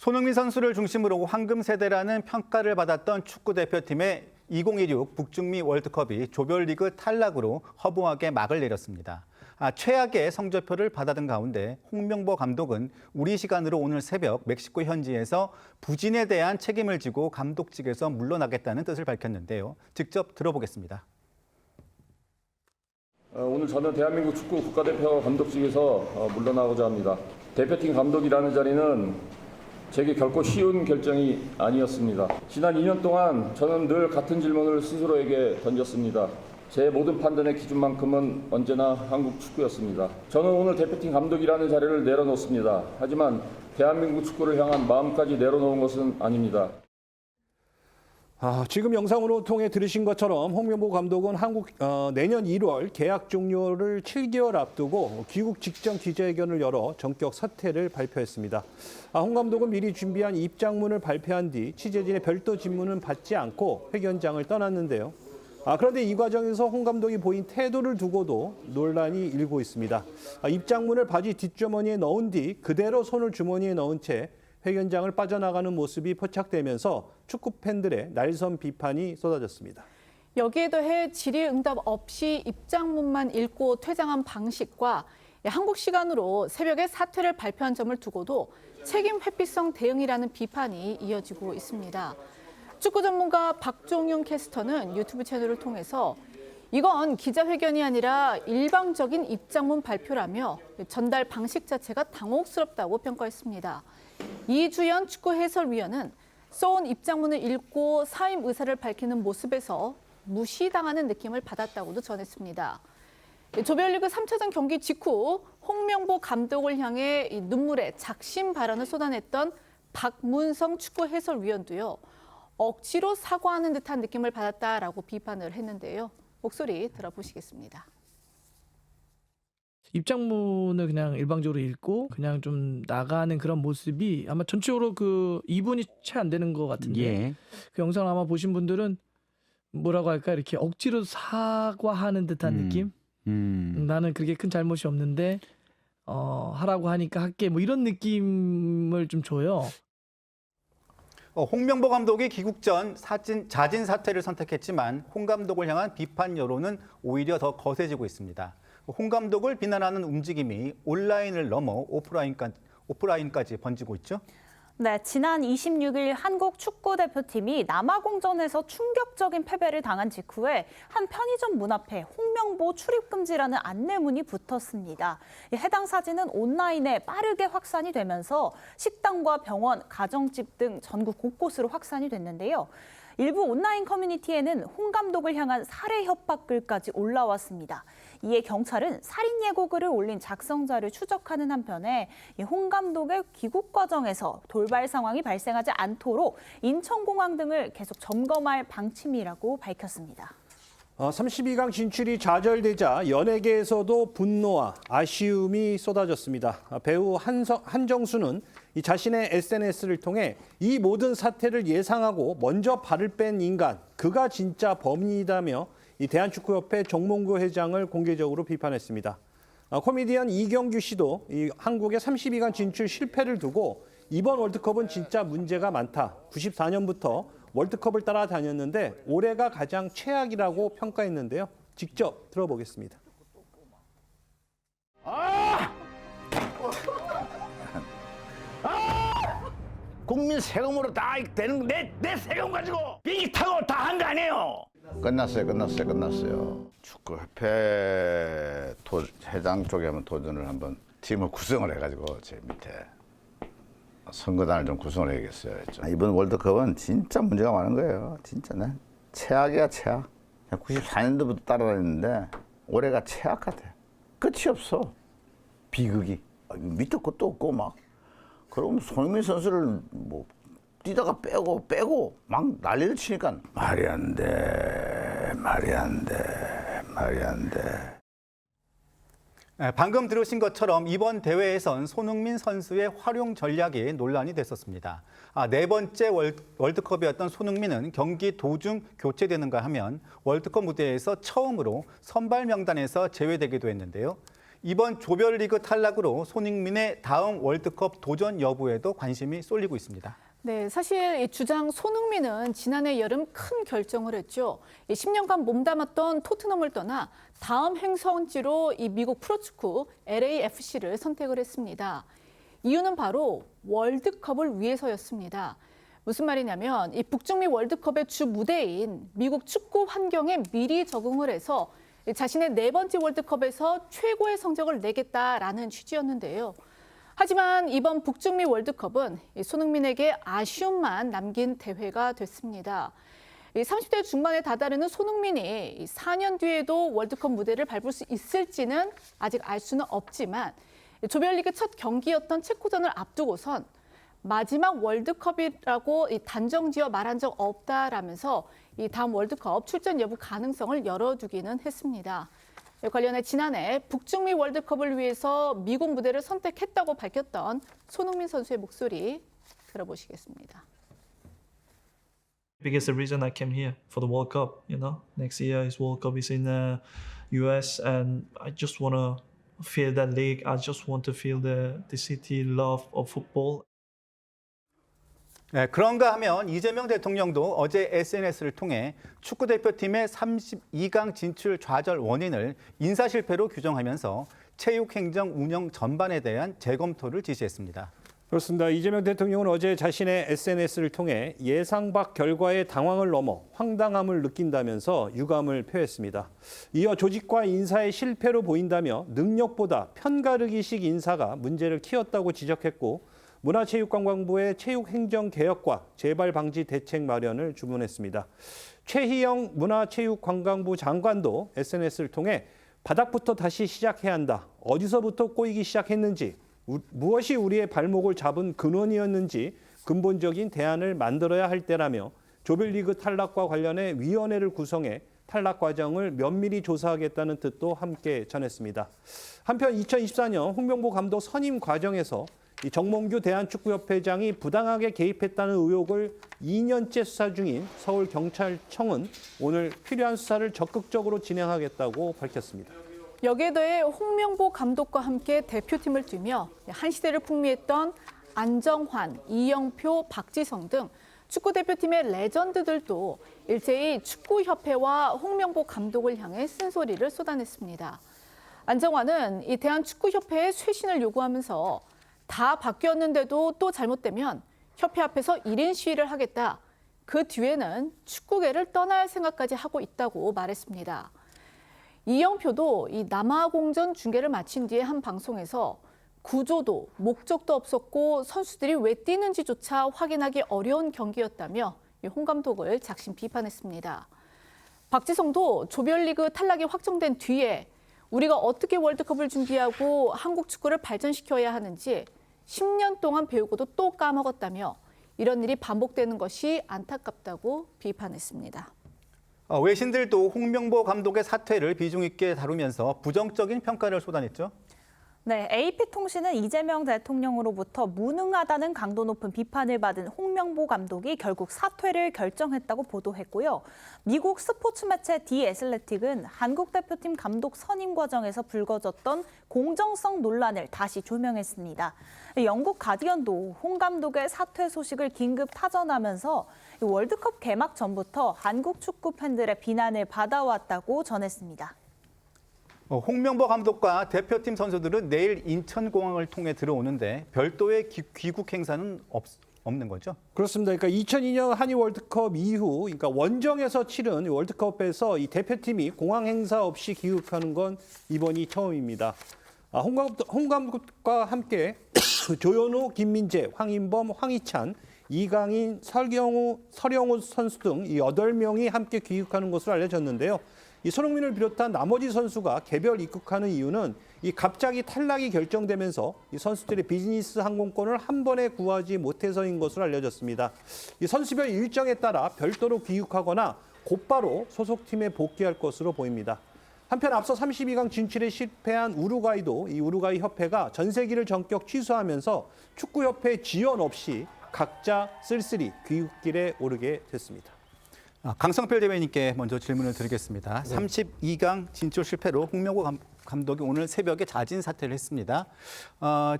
손흥민 선수를 중심으로 황금 세대라는 평가를 받았던 축구 대표팀의 2016 북중미 월드컵이 조별리그 탈락으로 허무하게 막을 내렸습니다. 최악의 성적표를 받아든 가운데 홍명보 감독은 우리 시간으로 오늘 새벽 멕시코 현지에서 부진에 대한 책임을 지고 감독직에서 물러나겠다는 뜻을 밝혔는데요. 직접 들어보겠습니다. 오늘 저는 대한민국 축구 국가대표 감독직에서 물러나고자 합니다. 대표팀 감독이라는 자리는 제게 결코 쉬운 결정이 아니었습니다. 지난 2년 동안 저는 늘 같은 질문을 스스로에게 던졌습니다. 제 모든 판단의 기준만큼은 언제나 한국 축구였습니다. 저는 오늘 대표팀 감독이라는 자리를 내려놓습니다. 하지만 대한민국 축구를 향한 마음까지 내려놓은 것은 아닙니다. 지금 영상으로 통해 들으신 것처럼 홍명보 감독은 내년 1월 계약 종료를 7개월 앞두고 귀국 직전 기자회견을 열어 전격 사퇴를 발표했습니다. 홍 감독은 미리 준비한 입장문을 발표한 뒤 취재진의 별도 질문은 받지 않고 회견장을 떠났는데요. 그런데 이 과정에서 홍 감독이 보인 태도를 두고도 논란이 일고 있습니다. 입장문을 바지 뒷주머니에 넣은 뒤 그대로 손을 주머니에 넣은 채 회견장을 빠져나가는 모습이 포착되면서 축구 팬들의 날선 비판이 쏟아졌습니다. 여기에 더해 질의응답 없이 입장문만 읽고 퇴장한 방식과 한국 시간으로 새벽에 사퇴를 발표한 점을 두고도 책임 회피성 대응이라는 비판이 이어지고 있습니다. 축구 전문가 박종윤 캐스터는 유튜브 채널을 통해서 이건 기자회견이 아니라 일방적인 입장문 발표라며 전달 방식 자체가 당혹스럽다고 평가했습니다. 이주연 축구 해설위원은 써온 입장문을 읽고 사임 의사를 밝히는 모습에서 무시당하는 느낌을 받았다고도 전했습니다. 조별리그 3차전 경기 직후 홍명보 감독을 향해 눈물의 작심 발언을 쏟아냈던 박문성 축구 해설위원도요. 억지로 사과하는 듯한 느낌을 받았다라고 비판을 했는데요. 목소리 들어보시겠습니다. 입장문을 그냥 일방적으로 읽고 그냥 좀 나가는 그런 모습이 아마 전체적으로 그 2분이 채 안 되는 것 같은데 예. 그 영상을 아마 보신 분들은 뭐라고 할까 이렇게 억지로 사과하는 듯한 느낌? 나는 그렇게 큰 잘못이 없는데 하라고 하니까 할게 뭐 이런 느낌을 좀 줘요. 홍명보 감독이 귀국 전 자진 사퇴를 선택했지만 홍 감독을 향한 비판 여론은 오히려 더 거세지고 있습니다. 홍 감독을 비난하는 움직임이 온라인을 넘어 오프라인까지 번지고 있죠. 네, 지난 26일 한국 축구대표팀이 남아공전에서 충격적인 패배를 당한 직후에 한 편의점 문 앞에 홍명보 출입금지라는 안내문이 붙었습니다. 해당 사진은 온라인에 빠르게 확산이 되면서 식당과 병원, 가정집 등 전국 곳곳으로 확산이 됐는데요. 일부 온라인 커뮤니티에는 홍 감독을 향한 살해 협박 글까지 올라왔습니다. 이에 경찰은 살인 예고글을 올린 작성자를 추적하는 한편에 홍 감독의 귀국 과정에서 돌발 상황이 발생하지 않도록 인천공항 등을 계속 점검할 방침이라고 밝혔습니다. 32강 진출이 좌절되자 연예계에서도 분노와 아쉬움이 쏟아졌습니다. 배우 한정수는 자신의 SNS를 통해 이 모든 사태를 예상하고 먼저 발을 뺀 인간, 그가 진짜 범인이다며 이 대한축구협회 정몽규 회장을 공개적으로 비판했습니다. 코미디언 이경규 씨도 이 한국의 32강 진출 실패를 두고 이번 월드컵은 진짜 문제가 많다. 94년부터 월드컵을 따라다녔는데 올해가 가장 최악이라고 평가했는데요. 직접 들어보겠습니다. 국민 세금으로 다 되는 내 세금 가지고 비행기 타고 다 한 거 아니에요? 끝났어요. 축구협회 회장 쪽에 한번 도전을 한번 팀을 구성을 해가지고 제 밑에 선거단을 좀 구성을 해야겠어요. 이번 월드컵은 진짜 문제가 많은 거예요. 진짜 최악이야, 최악. 94년도부터 따라다녔는데 올해가 최악 같아. 끝이 없어. 비극이. 밑에 것도 없고 막. 그럼 손흥민 선수를 뭐 뛰다가 빼고 막 난리를 치니까 말이 안 돼. 방금 들으신 것처럼 이번 대회에선 손흥민 선수의 활용 전략이 논란이 됐었습니다. 네 번째 월드컵이었던 손흥민은 경기 도중 교체되는가 하면 월드컵 무대에서 처음으로 선발 명단에서 제외되기도 했는데요. 이번 조별리그 탈락으로 손흥민의 다음 월드컵 도전 여부에도 관심이 쏠리고 있습니다. 네, 사실 이 주장 손흥민은 지난해 여름 큰 결정을 했죠. 10년간 몸담았던 토트넘을 떠나 다음 행선지로 이 미국 프로축구 LAFC를 선택을 했습니다. 이유는 바로 월드컵을 위해서였습니다. 무슨 말이냐면 이 북중미 월드컵의 주 무대인 미국 축구 환경에 미리 적응을 해서 자신의 4번째 월드컵에서 최고의 성적을 내겠다라는 취지였는데요. 하지만 이번 북중미 월드컵은 손흥민에게 아쉬움만 남긴 대회가 됐습니다. 30대 중반에 다다르는 손흥민이 4년 뒤에도 월드컵 무대를 밟을 수 있을지는 아직 알 수는 없지만 조별리그 첫 경기였던 체코전을 앞두고선 마지막 월드컵이라고 단정지어 말한 적 없다라면서 이 다음 월드컵 출전 여부 가능성을 열어두기는 했습니다. 관련해 지난해 북중미 월드컵을 위해서 미국 무대를 선택했다고 밝혔던 손흥민 선수의 목소리 들어보시겠습니다. Because the reason I came here for the World Cup, next year's World Cup is in US, and I just want to feel that league. I just want to feel the city love of football. 네, 그런가 하면 이재명 대통령도 어제 SNS를 통해 축구대표팀의 32강 진출 좌절 원인을 인사 실패로 규정하면서 체육행정 운영 전반에 대한 재검토를 지시했습니다. 그렇습니다. 이재명 대통령은 어제 자신의 SNS를 통해 예상 밖 결과에 당황을 넘어 황당함을 느낀다면서 유감을 표했습니다. 이어 조직과 인사의 실패로 보인다며 능력보다 편가르기식 인사가 문제를 키웠다고 지적했고 문화체육관광부의 체육행정개혁과 재발방지 대책 마련을 주문했습니다. 최희영 문화체육관광부 장관도 SNS를 통해 바닥부터 다시 시작해야 한다. 어디서부터 꼬이기 시작했는지, 무엇이 우리의 발목을 잡은 근원이었는지 근본적인 대안을 만들어야 할 때라며 조별리그 탈락과 관련해 위원회를 구성해 탈락 과정을 면밀히 조사하겠다는 뜻도 함께 전했습니다. 한편 2024년 홍명보 감독 선임 과정에서 이 정몽규 대한축구협회장이 부당하게 개입했다는 의혹을 2년째 수사 중인 서울경찰청은 오늘 필요한 수사를 적극적으로 진행하겠다고 밝혔습니다. 여기에 더해 홍명보 감독과 함께 대표팀을 뛰며 한 시대를 풍미했던 안정환, 이영표, 박지성 등 축구대표팀의 레전드들도 일제히 축구협회와 홍명보 감독을 향해 쓴소리를 쏟아냈습니다. 안정환은 이 대한축구협회의 쇄신을 요구하면서 다 바뀌었는데도 또 잘못되면 협회 앞에서 1인 시위를 하겠다. 그 뒤에는 축구계를 떠나야 할 생각까지 하고 있다고 말했습니다. 이영표도 이 남아공전 중계를 마친 뒤에 한 방송에서 구조도 목적도 없었고 선수들이 왜 뛰는지조차 확인하기 어려운 경기였다며 홍 감독을 작심 비판했습니다. 박지성도 조별리그 탈락이 확정된 뒤에 우리가 어떻게 월드컵을 준비하고 한국 축구를 발전시켜야 하는지 10년 동안 배우고도 또 까먹었다며 이런 일이 반복되는 것이 안타깝다고 비판했습니다. 외신들도 홍명보 감독의 사퇴를 비중 있게 다루면서 부정적인 평가를 쏟아냈죠. 네, AP통신은 이재명 대통령으로부터 무능하다는 강도 높은 비판을 받은 홍명보 감독이 결국 사퇴를 결정했다고 보도했고요. 미국 스포츠 매체 디 애슬레틱은 한국 대표팀 감독 선임 과정에서 불거졌던 공정성 논란을 다시 조명했습니다. 영국 가디언도 홍 감독의 사퇴 소식을 긴급 타전하면서 월드컵 개막 전부터 한국 축구 팬들의 비난을 받아왔다고 전했습니다. 홍명보 감독과 대표팀 선수들은 내일 인천공항을 통해 들어오는데 별도의 귀국 행사는 없는 거죠? 그렇습니다. 그러니까 2002년 한일 월드컵 이후, 그러니까 원정에서 치른 월드컵에서 이 대표팀이 공항 행사 없이 귀국하는 건 이번이 처음입니다. 홍 감독과 함께 조현우, 김민재, 황인범, 황희찬, 이강인, 설영우 선수 등 이 8명이 함께 귀국하는 것으로 알려졌는데요. 이 손흥민을 비롯한 나머지 선수가 개별 입국하는 이유는 이 갑자기 탈락이 결정되면서 이 선수들의 비즈니스 항공권을 한 번에 구하지 못해서인 것으로 알려졌습니다. 이 선수별 일정에 따라 별도로 귀국하거나 곧바로 소속팀에 복귀할 것으로 보입니다. 한편 앞서 32강 진출에 실패한 우루과이도 이 우루과이 협회가 전세기를 전격 취소하면서 축구협회 지원 없이 각자 쓸쓸히 귀국길에 오르게 됐습니다. 강성필 대변인께 먼저 질문을 드리겠습니다. 32강 진출 실패로 홍명보 감독이 오늘 새벽에 자진 사퇴를 했습니다.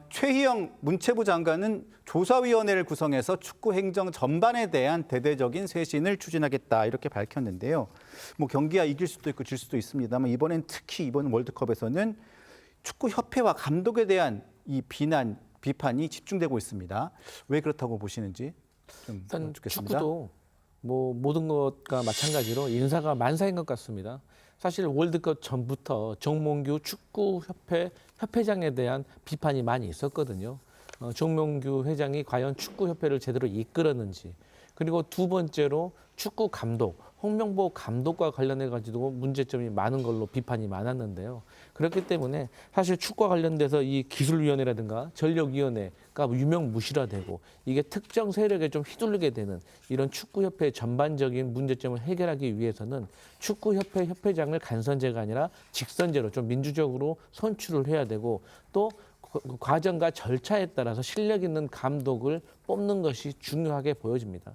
최희영 문체부 장관은 조사위원회를 구성해서 축구 행정 전반에 대한 대대적인 쇄신을 추진하겠다 이렇게 밝혔는데요. 뭐 경기가 이길 수도 있고 질 수도 있습니다만 이번엔 특히 이번 월드컵에서는 축구협회와 감독에 대한 이 비판이 집중되고 있습니다. 왜 그렇다고 보시는지 좀 일단 듣겠습니다. 축구도 뭐 모든 것과 마찬가지로 인사가 만사인 것 같습니다. 사실 월드컵 전부터 정몽규 축구협회 협회장에 대한 비판이 많이 있었거든요. 정몽규 회장이 과연 축구협회를 제대로 이끌었는지, 그리고 두 번째로 축구 감독, 홍명보 감독과 관련해 가지고 문제점이 많은 걸로 비판이 많았는데요. 그렇기 때문에 사실 축구와 관련돼서 이 기술위원회라든가 전력위원회가 유명무실화되고 이게 특정 세력에 좀 휘둘리게 되는 이런 축구협회 전반적인 문제점을 해결하기 위해서는 축구협회 협회장을 간선제가 아니라 직선제로 좀 민주적으로 선출을 해야 되고, 또 과정과 절차에 따라서 실력 있는 감독을 뽑는 것이 중요하게 보여집니다.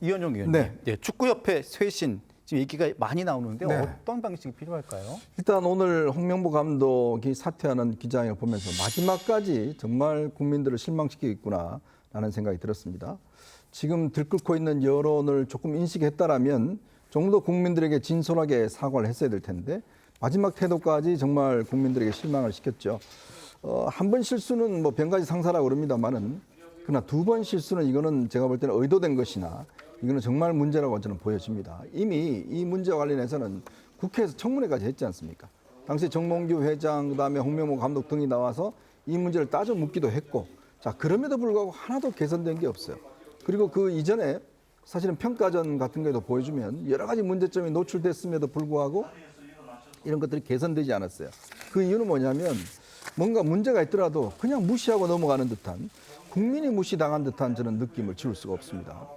이현종 의원님, 네. 축구협회 쇄신 지금 얘기가 많이 나오는데 네. 어떤 방식이 필요할까요? 일단 오늘 홍명보 감독이 사퇴하는 기자회견을 보면서 마지막까지 정말 국민들을 실망시키고 있구나라는 생각이 들었습니다. 지금 들끓고 있는 여론을 조금 인식했다라면 좀 더 국민들에게 진솔하게 사과를 했어야 될 텐데 마지막 태도까지 정말 국민들에게 실망을 시켰죠. 한 번 실수는 뭐 변가지 상사라고 그럽니다만은, 그러나 두 번 실수는 이거는 제가 볼 때는 의도된 것이나 이거는 정말 문제라고 저는 보여집니다. 이미 이 문제와 관련해서는 국회에서 청문회까지 했지 않습니까? 당시 정몽규 회장, 그다음에 홍명보 감독 등이 나와서 이 문제를 따져 묻기도 했고, 자, 그럼에도 불구하고 하나도 개선된 게 없어요. 그리고 그 이전에 사실은 평가전 같은 거에도 보여주면 여러 가지 문제점이 노출됐음에도 불구하고 이런 것들이 개선되지 않았어요. 그 이유는 뭐냐면 뭔가 문제가 있더라도 그냥 무시하고 넘어가는 듯한, 국민이 무시당한 듯한 저는 느낌을 지울 수가 없습니다.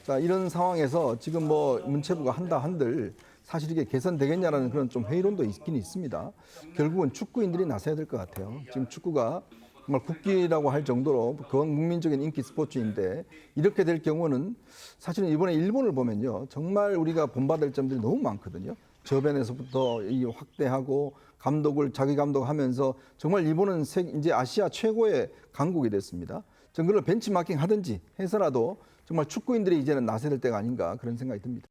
자, 이런 상황에서 지금 뭐 문체부가 한다 한들 사실 이게 개선되겠냐라는 그런 좀 회의론도 있긴 있습니다. 결국은 축구인들이 나서야 될 것 같아요. 지금 축구가 정말 국기라고 할 정도로 그건 국민적인 인기 스포츠인데 이렇게 될 경우는 사실은 이번에 일본을 보면요, 정말 우리가 본받을 점들이 너무 많거든요. 저변에서부터 이 확대하고 감독을 자기 감독하면서 정말 일본은 이제 아시아 최고의 강국이 됐습니다. 전 그걸 벤치마킹 하든지 해서라도 정말 축구인들이 이제는 나서야 될 때가 아닌가 그런 생각이 듭니다.